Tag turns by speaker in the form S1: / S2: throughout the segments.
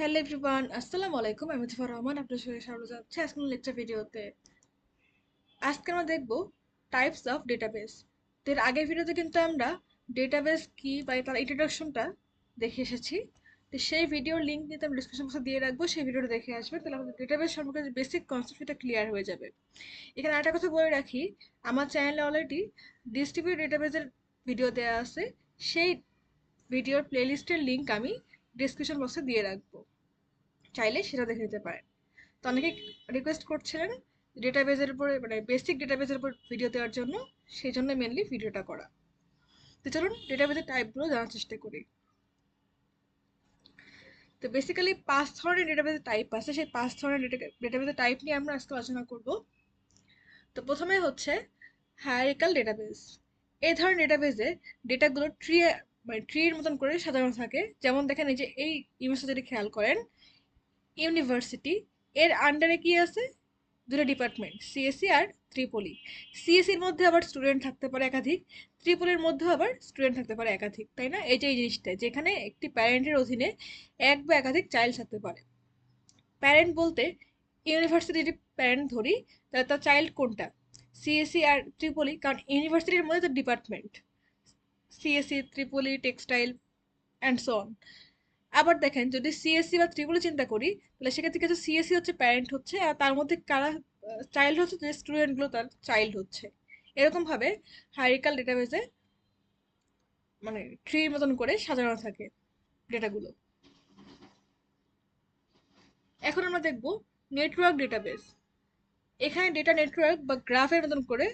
S1: Hello everyone, আসসালামু আলাইকুম। আমি মুজিবুর রহমান, আপনার সঙ্গে স্বাগত জানাচ্ছি আজকের লেকচার ভিডিওতে। আজকে আমরা দেখব টাইপস অফ ডেটাবেস। এর আগের ভিডিওতে কিন্তু আমরা ডেটাবেস কি বা তার ইন্ট্রোডাকশনটা দেখে এসেছি। তো সেই ভিডিওর লিঙ্ক নিতে আমি ডিসক্রিপশন বক্সে দিয়ে রাখবো, সেই ভিডিওটা দেখে আসবেন, তাহলে আমাদের ডেটাবেস সম্পর্কে যে বেসিক কনসেপ্টটা ক্লিয়ার হয়ে যাবে। এখানে একটা কথা বলে রাখি, আমার চ্যানেলে অলরেডি ডিস্ট্রিবিউট ডেটাবেসের ভিডিও দেওয়া আছে। সেই ভিডিওর প্লেলিস্টের লিঙ্ক আমি ডিসক্রিপশন বক্সে দিয়ে রাখবো, চাইলে সেটা দেখে নিতে পারেন। তো অনেকে রিকোয়েস্ট করছিলেন ডেটাবেজের উপরে, মানে বেসিক ডেটাবেজের উপর ভিডিও দেওয়ার জন্য, সেই জন্য মেনলি ভিডিওটা করা। তো চলুন ডেটাবেজের টাইপগুলো জানার চেষ্টা করি। তো বেসিক্যালি 5 ধরনের ডেটাবেজের টাইপ আছে, সেই 5 ধরনের ডেটাবেজের টাইপ নিয়ে আমরা আজকে আলোচনা করব। তো প্রথমে হচ্ছে হায়ারার্কিক্যাল ডেটাবেজ। এই ধরনের ডেটাবেজে ডেটাগুলো মানে ট্রির মতন করে সাজানো থাকে। যেমন দেখেন, এই যে এই ইমেজটা যদি খেয়াল করেন, ইউনিভার্সিটি এর আন্ডারে কি আছে? দুটো ডিপার্টমেন্ট, সিএসসি আর ত্রিপলি। সিএসসির মধ্যে আবার স্টুডেন্ট থাকতে পারে একাধিক, ত্রিপলির মধ্যেও আবার স্টুডেন্ট থাকতে পারে একাধিক, তাই না? এই যে এই জিনিসটা, যেখানে একটি প্যারেন্টের অধীনে এক বা একাধিক চাইল্ড থাকতে পারে। প্যারেন্ট বলতে ইউনিভার্সিটি যদি প্যারেন্ট ধরি, তাহলে তার চাইল্ড কোনটা? সিএসসি আর ত্রিপলি, কারণ ইউনিভার্সিটির মধ্যে তো department, CSC, ত্রিপলি, textile and so on. আবার দেখেন, যদি সিএসসি বা ত্রিপলি চিন্তা করি, তাহলে সেক্ষেত্রে কিছু সিএসসি হচ্ছে প্যারেন্ট হচ্ছে, আর তার মধ্যে কারা চাইল্ড হচ্ছে? যে স্টুডেন্টগুলো তার চাইল্ড হচ্ছে। এরকম ভাবে হায়ারার্কিক্যাল ডেটাবেজে মানে ট্রির মতন করে সাজানো থাকে ডেটাগুলো। এখন আমরা দেখব নেটওয়ার্ক ডেটাবেস। এখানে ডেটা নেটওয়ার্ক বা গ্রাফের মতন করে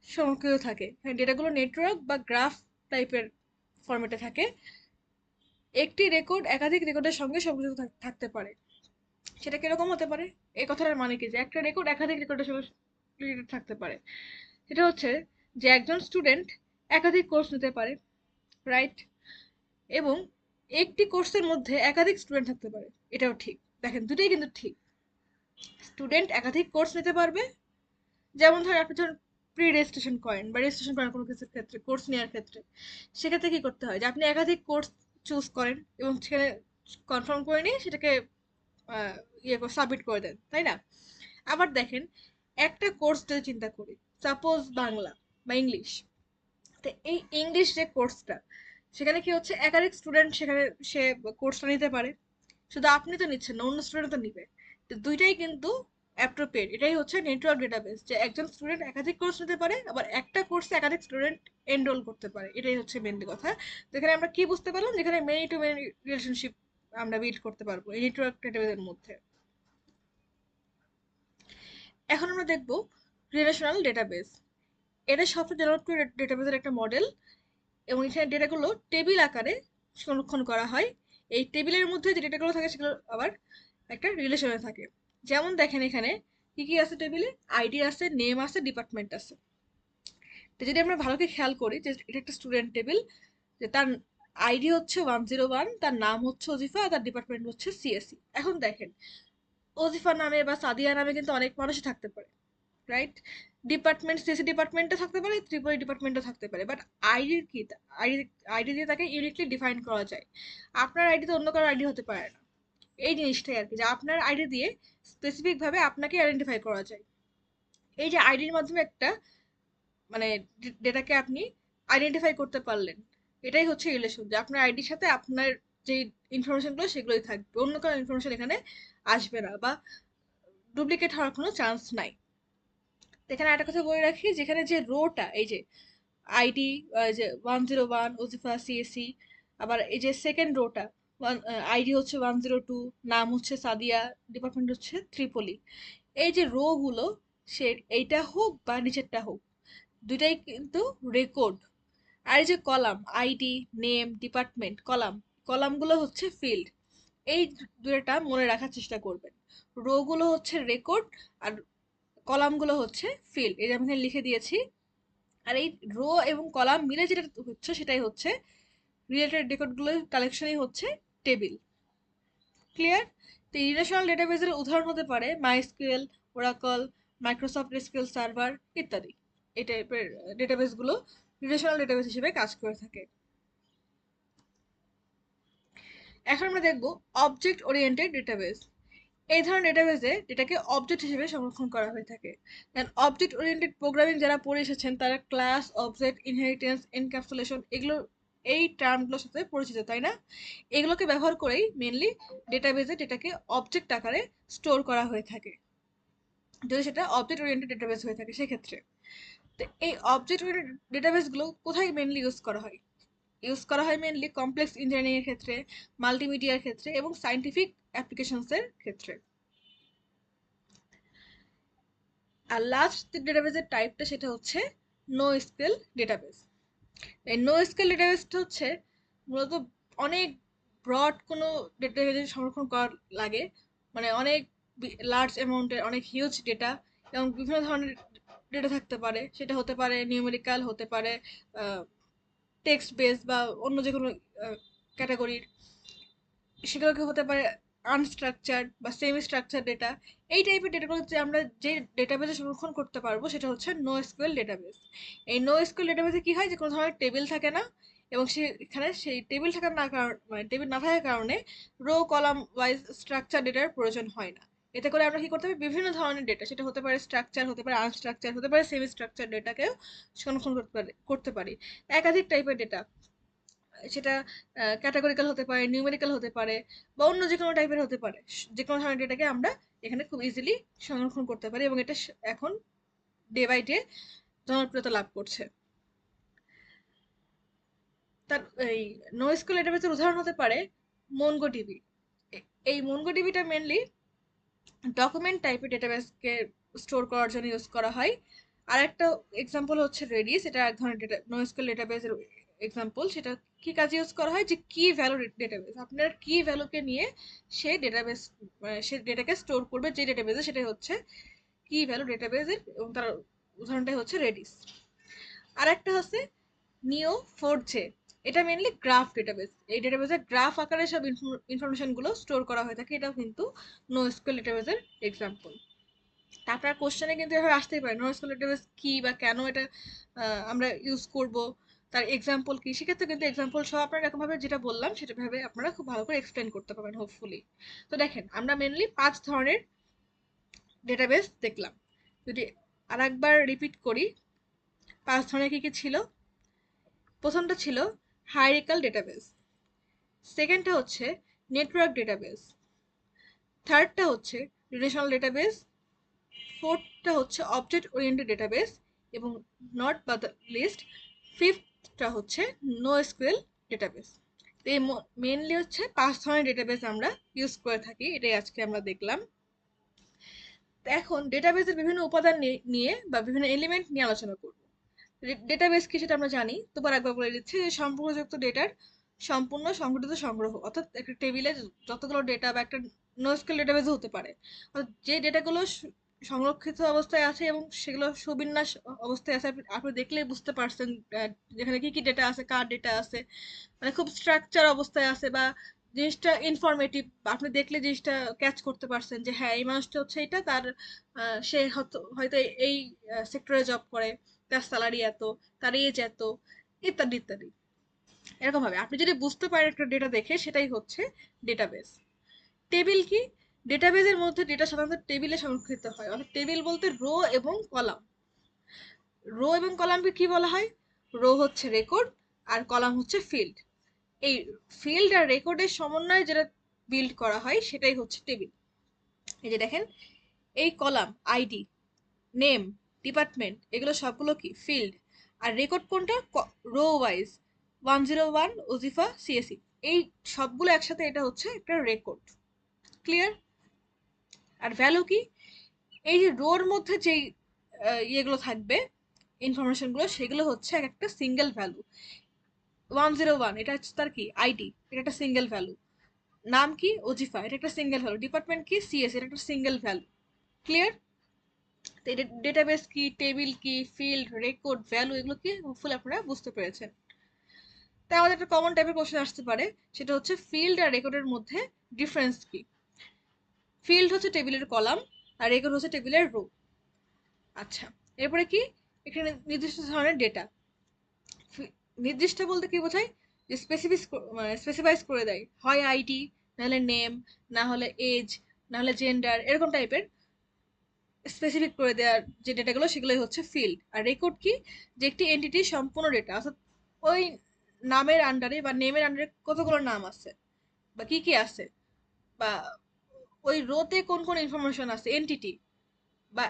S1: সংরক্ষিত থাকে। এখানে ডেটাগুলো নেটওয়ার্ক বা গ্রাফ টাইপের ফরম্যাটে থাকে। একটি রেকর্ড একাধিক রেকর্ডের সঙ্গে সংযুক্ত থাকতে পারে। সেটা কিরকম হতে পারে? এই কথাটার মানে কি, যে একটা রেকর্ড একাধিক রেকর্ডের সঙ্গে রিলেটেড থাকতে পারে। সেটা হচ্ছে যে একজন স্টুডেন্ট একাধিক কোর্স নিতে পারে, রাইট? এবং একটি কোর্সের মধ্যে একাধিক স্টুডেন্ট থাকতে পারে, এটাও ঠিক। দেখেন, দুটোই কিন্তু ঠিক। স্টুডেন্ট একাধিক কোর্স নিতে পারবে, যেমন ধরেন আপনি যখন প্রি রেজিস্ট্রেশন করেন বা রেজিস্ট্রেশন করেন কোনো কিছুর ক্ষেত্রে, কোর্স নেওয়ার ক্ষেত্রে, সেক্ষেত্রে কি করতে হয় যে আপনি একাধিক কোর্স চুজ করেন এবং সেখানে কনফার্ম করে নিয়ে সেটাকে আহ, ইয়ে করে সাবমিট করে দেন, তাই না? আবার দেখেন, একটা কোর্স যদি চিন্তা করি, সাপোজ বাংলা বা ইংলিশ। তো এই ইংলিশ যে কোর্সটা, সেখানে কি হচ্ছে, একাধিক স্টুডেন্ট সেখানে সে কোর্সটা নিতে পারে। শুধু আপনি তো নিচ্ছেন না, অন্য স্টুডেন্ট তো নিবে। তো দুইটাই কিন্তু অ্যাপ্রোপ্রিয়েট। এটাই হচ্ছে নেটওয়ার্ক ডেটাবেস, যে একজন স্টুডেন্ট একাধিক কোর্স নিতে পারে, আবার একটা কোর্সে একাধিক স্টুডেন্ট এনরোল করতে পারে। এটাই হচ্ছে মেনলি কথা। যেখানে আমরা কি বুঝতে পারলাম, যেখানে মেনি টু মেনি রিলেশনশিপ আমরা বিল্ড করতে পারবো এই নেটওয়ার্ক ডেটাবেসের মধ্যে। এখন আমরা দেখব রিলেশনাল ডেটাবেস। এটা সবচেয়ে জনপ্রিয় ডেটাবেসের একটা মডেল, এবং এখানে ডেটাগুলো টেবিল আকারে সংরক্ষণ করা হয়। এই টেবিলের মধ্যে যে ডেটাগুলো থাকে সেগুলো আবার একটা রিলেশনে থাকে। যেমন দেখেন, এখানে কি কি আছে টেবিলে? আইডি আছে, নেম আছে, ডিপার্টমেন্ট আছে। তো যদি আমরা ভালো করে খেয়াল করি যে এটা একটা স্টুডেন্ট টেবিল, যে তার আইডি হচ্ছে 101, তার নাম হচ্ছে অজিফা, আর তার ডিপার্টমেন্ট হচ্ছে সিএসসি। এখন দেখেন, অজিফা নামে বা সাদিয়া নামে কিন্তু অনেক মানুষই থাকতে পারে, রাইট? ডিপার্টমেন্ট, সিএসসি ডিপার্টমেন্টে থাকতে পারে, ত্রিপুরা ডিপার্টমেন্টও থাকতে পারে, বাট আইডির কি, আইডি আইডি দিয়ে তাকে ইউনিকলি ডিফাইন করা যায়। আপনার আইডি তো অন্য কারো আইডি হতে পারে না। এই জিনিসটাই আর কি, যে আপনার আইডি দিয়ে স্পেসিফিক ভাবে আপনাকে আইডেন্টিফাই করা যায়। এই যে আইডির মাধ্যমে একটা মানে ডেটাকে আপনি আইডেন্টিফাই করতে পারলেন, এটাই হচ্ছে রিলেশন, যে আপনার আইডির সাথে আপনার যে ইনফরমেশনগুলো সেগুলোই থাকবে, অন্য কারো ইনফরমেশন এখানে আসবে না, বা ডুপ্লিকেট হওয়ার কোনো চান্স নাই। এখানে একটা কথা বলে রাখি, যেখানে যে রোটা, এই যে আইডি, যে 101 ওজিফা সিএসি, আবার এই যে সেকেন্ড রোটা, আইডি হচ্ছে 102, নাম হচ্ছে সাদিয়া, ডিপার্টমেন্ট হচ্ছে ত্রিপলি। এই যে রো গুলো, সে এইটা হোক বা নিচেরটা হোক, দুইটাই কিন্তু রেকর্ড। আর এই যে column, ID, name, department, column, কলামগুলো হচ্ছে ফিল্ড। এই দুইটা মনে রাখার চেষ্টা করবেন। রো গুলো হচ্ছে রেকর্ড, আর কলামগুলো হচ্ছে ফিল্ড। এই যে আমি এখানে লিখে দিয়েছি। আর এই রো এবং কলাম মিলে যেটা হচ্ছে সেটাই হচ্ছে রিলেটেড রেকর্ডগুলোর কালেকশনই হচ্ছে টেবিল। ক্লিয়ার? তো রিলেশনাল ডেটাবেসের উদাহরণ হতে পারে MySQL, Oracle, Microsoft SQL server ইত্যাদি। এই টাইপের ডেটাবেসগুলো রিলেশনাল ডেটাবেস হিসেবে কাজ করে থাকে। এখন আমরা দেখব অবজেক্ট ওরিয়েন্টেড ডেটাবেস। এই ধরনের ডেটাবেসে ডেটাকে অবজেক্ট হিসেবে সংরক্ষণ করা হয়ে থাকে। অবজেক্ট ওরিয়েন্টেড প্রোগ্রামিং যারা পড়ে এসেছেন তারা ক্লাস, অবজেক্ট, ইনহেরিটেন্স, এনক্যাপসুলেশন এগুলো এই টার্মগুলোর সাথে পরিচিত, তাই না? এগুলোকে ব্যবহার করেই মেনলি ডেটাবেসে ডেটাকে অবজেক্ট আকারে স্টোর করা হয়ে থাকে, যদি সেটা অবজেক্ট ওরিয়েন্টেড ডেটাবেস হয়ে থাকে সেক্ষেত্রে। তো এই অবজেক্ট ওরিয়েন্টেড ডেটাবেসগুলো কোথায় মেনলি ইউজ করা হয়? ইউজ করা হয় মেনলি কমপ্লেক্স ইঞ্জিনিয়ারিং এর ক্ষেত্রে, মাল্টিমিডিয়ার ক্ষেত্রে এবং সায়েন্টিফিক অ্যাপ্লিকেশনসের ক্ষেত্রে। আর লাস্ট ডেটাবেসের টাইপটা সেটা হচ্ছে নো এসকিউএল ডেটাবেস। এই নো এসকিউএল ডেটাবেসটা হচ্ছে মূলত অনেক ব্রড কোনো ডেটাবেস সংরক্ষণ করা লাগে, মানে অনেক লার্জ অ্যামাউন্টের অনেক হিউজ ডেটা এবং বিভিন্ন ধরনের ডেটা থাকতে পারে। সেটা হতে পারে নিউমেরিক্যাল, হতে পারে টেক্সট বেস বা অন্য যে কোনো ক্যাটাগরির, সেগুলোকে হতে পারে আনস্ট্রাকচার্ড বা সেমি স্ট্রাকচার ডেটা। এই টাইপের ডেটাগুলো যে আমরা যে ডেটাবেসে সংরক্ষণ করতে পারবো সেটা হচ্ছে নো এসকিউএল ডেটাবেস। এই নো এসকিউএল ডেটাবেসে কি হয় যে কোনো ধরনের টেবিল থাকে না, এবং সেখানে সেই টেবিল থাকার না কারণ মানে টেবিল না থাকার কারণে রো কলাম ওয়াইজ স্ট্রাকচার ডেটার প্রয়োজন হয় না। এতে করে আমরা কি করতে পারি, বিভিন্ন ধরনের ডেটা, সেটা হতে পারে স্ট্রাকচার, হতে পারে আনস্ট্রাকচার, হতে পারে সেমি স্ট্রাকচার ডেটাকেও সংরক্ষণ করতে পারি একাধিক টাইপের ডেটা। সেটা ক্যাটাগরিক্যাল হতে পারে, নিউমেরিক্যাল হতে পারে বা অন্য যে কোনো টাইপের হতে পারে। যে কোনো ধরনের ডেটাকে আমরা এখানে খুব ইজিলি সংরক্ষণ করতে পারি এবং এটা এখন ডে বাই ডে জনপ্রিয়তা লাভ করছে। তার এই নোএসকিউএল ডেটাবেসের উদাহরণ হতে পারে মনগোডিবি। এই মনগোডিবিটা মেনলি ডকুমেন্ট টাইপের ডেটাবেসকে স্টোর করার জন্য ইউজ করা হয়। আর একটা এক্সাম্পল হচ্ছে রেডিস, এটা এক ধরনের নোএসকিউএল ডেটাবেসের এক্সাম্পল। সেটা কি কাজে ইউজ করা হয়, যে কি ভ্যালু ডেটাবেস, আপনার কি ভ্যালুকে নিয়ে সে ডেটাবেস সে ডেটাকে স্টোর করবে যে ডেটাবেসে, সেটাই হচ্ছে কি ভ্যালু ডেটাবেসের, এবং তার উদাহরণটাই হচ্ছে রেডিস। আর একটা হচ্ছে নিও 4j। এটা মেনলি গ্রাফ ডেটাবেস। এই ডেটাবেসে গ্রাফ আকারে সব ইনফরমেশন গুলো স্টোর করা হয়ে থাকে। এটাও কিন্তু নোএসকিউএল ডেটাবেসের এক্সাম্পল। আপনার কোশ্চেনে কিন্তু এভাবে আসতেই পারে নোএসকিউএল ডেটাবেস কি বা কেন এটা আমরা ইউজ করব, তার এক্সাম্পল কি। সেক্ষেত্রে কিন্তু এক্সাম্পল সহ আপনারা এরকমভাবে যেটা বললাম সেটা ভাবে আপনারা খুব ভালো করে এক্সপ্লেন করতে পারবেন হোপফুলি। তো দেখেন, আমরা মেনলি 5 ধরনের ডেটাবেস দেখলাম। যদি আরেকবার রিপিট করি, 5 ধরনের কি কি ছিল? প্রথমটা ছিল হায়ারার্কিক্যাল ডেটাবেস, সেকেন্ডটা হচ্ছে নেটওয়ার্ক ডেটাবেস, থার্ডটা হচ্ছে রিলেশনাল ডেটাবেস, ফোর্থটা হচ্ছে অবজেক্ট ওরিয়েন্টেড ডেটাবেস, এবং নট বাট দ্য লিস্ট ফিফথটা হচ্ছে নো এসকিউএল ডেটাবেস। এই মেনলি হচ্ছে 5 ধরনের ডেটাবেস আমরা ইউজ করে থাকি, এটাই আজকে আমরা দেখলাম। এখন ডেটাবেসের বিভিন্ন উপাদান নিয়ে বা বিভিন্ন এলিমেন্ট নিয়ে আলোচনা করব। ডেটাবেস কি সেটা আমরা জানি, তোবার একবার বলে দিচ্ছি যে সম্পর্কযুক্ত ডেটার সম্পূর্ণ সংগঠিত সংগ্রহ, অর্থাৎ একটা টেবিলে যতগুলো ডেটা বা একটা নোস্কেল ডেটাবেসও হতে পারে, অর্থাৎ যে ডেটাগুলো সংরক্ষিত অবস্থায় আছে এবং সেগুলো সুবিন্যাস অবস্থায় আছে। আপনি দেখলেই বুঝতে পারছেন যেখানে কি কি ডেটা আছে, কার ডেটা আছে, মানে খুব স্ট্রাকচার অবস্থায় আছে, বা জিনিসটা ইনফরমেটিভ, আপনি দেখলে জিনিসটা ক্যাচ করতে পারছেন যে হ্যাঁ এই মানুষটা হচ্ছে এটা, তার সে হয়তো এই সেক্টরে জব করে, তার স্যালারি এত, তার এজ এত, ইত্যাদি ইত্যাদি। এরকম ভাবে আপনি যদি বুঝতে পারেন একটা ডেটা দেখে, সেটাই হচ্ছে ডেটাবেস। টেবিল কি? ডেটাবেসের মধ্যে ডেটা সাধারণত টেবিলে সংরক্ষিত হয়, অর্থাৎ টেবিল বলতে রো এবং কলাম। রো এবং কলামকে কি বলা হয়? রো হচ্ছে রেকর্ড আর কলাম হচ্ছে ফিল্ড। এই ফিল্ড আর রেকর্ডের সমন্বয়ে যেটা বিল্ড করা হয় সেটাই হচ্ছে টেবিল। এই যে দেখেন, এই কলাম আইডি, নেম, ডিপার্টমেন্ট, এগুলো সবগুলো কি ফিল্ড। আর রেকর্ড কোনটা? রো ওয়াইজ 101 ওজিফা সিএসি, এই সবগুলো একসাথে এটা হচ্ছে একটা রেকর্ড। ক্লিয়ার? আর ভ্যালু কি? এই যে রোর মধ্যে যেই ইয়েগুলো থাকবে, ইনফরমেশনগুলো, সেগুলো হচ্ছে একটা সিঙ্গেল ভ্যালু। 101 এটা হচ্ছে তার কি আইডি, এটা একটা সিঙ্গেল ভ্যালু। নাম কি? ওজিফা, এটা একটা সিঙ্গেল ভ্যালু। ডিপার্টমেন্ট কি? সিএস, এটা একটা সিঙ্গেল ভ্যালু। ক্লিয়ার? তো এটা ডেটাবেস কি, টেবিল কি, ফিল্ড, রেকর্ড, ভ্যালু, এগুলো কি হোপফুলি আপনারা বুঝতে পেরেছেন। তাই আমাদের একটা কমন টাইপের কোশ্চেন আসতে পারে, সেটা হচ্ছে ফিল্ড আর রেকর্ডের মধ্যে ডিফারেন্স কি? ফিল্ড হচ্ছে টেবিলের কলাম আর রেকর্ড হচ্ছে টেবিলের রো। আচ্ছা, এরপরে কি? এখানে নির্দিষ্ট ধরনের ডেটা। নির্দিষ্ট বলতে কি বোঝায়? যে স্পেসিফাইজ করে দেয়, হয় আইডি, নাহলে নেম, না হলে এজ, না হলে জেন্ডার, এরকম টাইপের স্পেসিফিক করে দেওয়ার যে ডেটাগুলো সেগুলোই হচ্ছে ফিল্ড। আর রেকর্ড কি, যে একটি এন্টিটির সম্পূর্ণ ডেটা, অর্থাৎ ওই নামের আন্ডারে বা নেমের আন্ডারে কতগুলো নাম আছে বা কি কি আছে, বা ওই রোতে কোন কোন ইনফরমেশন আছে, এন্টিটি বা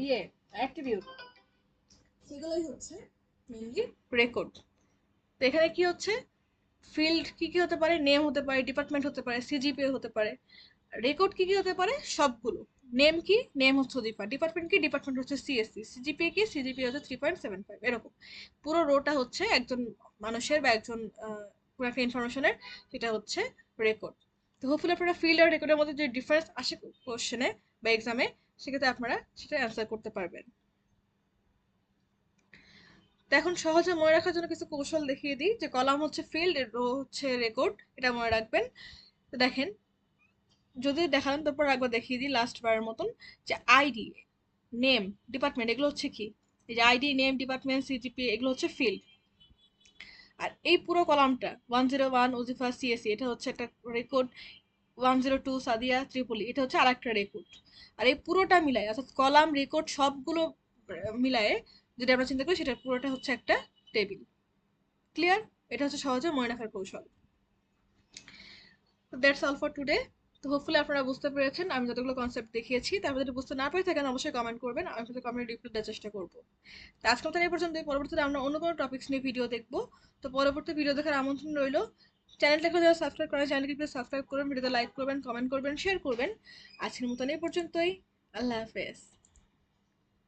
S1: ইয়ে অ্যাট্রিবিউট, সেগুলোই হচ্ছে মেইনলি রেকর্ড। তো এখানে কি হচ্ছে, ফিল্ড কি কি হতে পারে, নেম হতে পারে, ডিপার্টমেন্ট হতে পারে, সিজিপিএ হতে পারে। রেকর্ড কি কি হতে পারে, সবগুলো। নেম কি, নেম হচ্ছে অধিকার, ডিপার্টমেন্ট কি, ডিপার্টমেন্ট হচ্ছে সিএসসি, সিজিপিএ কি, সিজিপিএ হচ্ছে 3.75, এরকম পুরো রোটা হচ্ছে একজন মানুষের বা একজন কোনো একটা ইনফরমেশনের, সেটা হচ্ছে রেকর্ড। তো হোপফুলি আপনারা ফিল্ড আর রেকর্ডের মধ্যে যে ডিফারেন্স আসে কোশ্চেনে বা এক্সামে, সেক্ষেত্রে আপনারা সেটা অ্যান্সার করতে পারবেন। তো এখন সহজে মনে রাখার জন্য কিছু কৌশল দেখিয়ে দিই, যে কলাম হচ্ছে ফিল্ড, রো হচ্ছে রেকর্ড, এটা মনে রাখবেন। তো দেখেন, যদি দেখালাম তারপর একবার দেখিয়ে দিই লাস্ট বারের মতন, যে আইডি, নেম, ডিপার্টমেন্ট, এগুলো হচ্ছে কি, এই যে আইডি, নেম, ডিপার্টমেন্ট, সিজিপি, এগুলো হচ্ছে ফিল্ড। আর এই পুরো কলামটা 101 ওজিফা সিএসসি, এটা হচ্ছে একটা রেকর্ড। 102 সাদিয়া ত্রিপলি, এটা হচ্ছে আর একটা রেকর্ড। আর এই পুরোটা মিলাই, অর্থাৎ কলাম, রেকর্ড সবগুলো মিলায়ে যদি আমরা চিন্তা করি, সেটা পুরোটা হচ্ছে একটা টেবিল। ক্লিয়ার? এটা হচ্ছে সহজে মনে রাখার কৌশল। তো দ্যাটস অল ফর টুডে। তো হোপফুলি আপনারা বুঝতে পেরেছেন আমি যতগুলো কনসেপ্ট দেখিয়েছি। তারপর যদি বুঝতে না পেরে থাকেন অবশ্যই কমেন্ট করবেন, আমি আপনাদের কমেন্ট রিপ্লাই দেওয়ার চেষ্টা করবো। তো আজকের মতো এই পর্যন্তই। পরবর্তীতে আমরা অন্য কোনো টপিক্স নিয়ে ভিডিও দেখবো। তো পরবর্তী ভিডিও দেখার আমন্ত্রণ রইলো। চ্যানেলটাকে যারা সাবস্ক্রাইব করেন, চ্যানেলকে প্লিজ সাবস্ক্রাইব করবেন, ভিডিওতে লাইক করবেন, কমেন্ট করবেন, শেয়ার করবেন। আজকের মতন এই পর্যন্তই। আল্লাহ হাফেজ।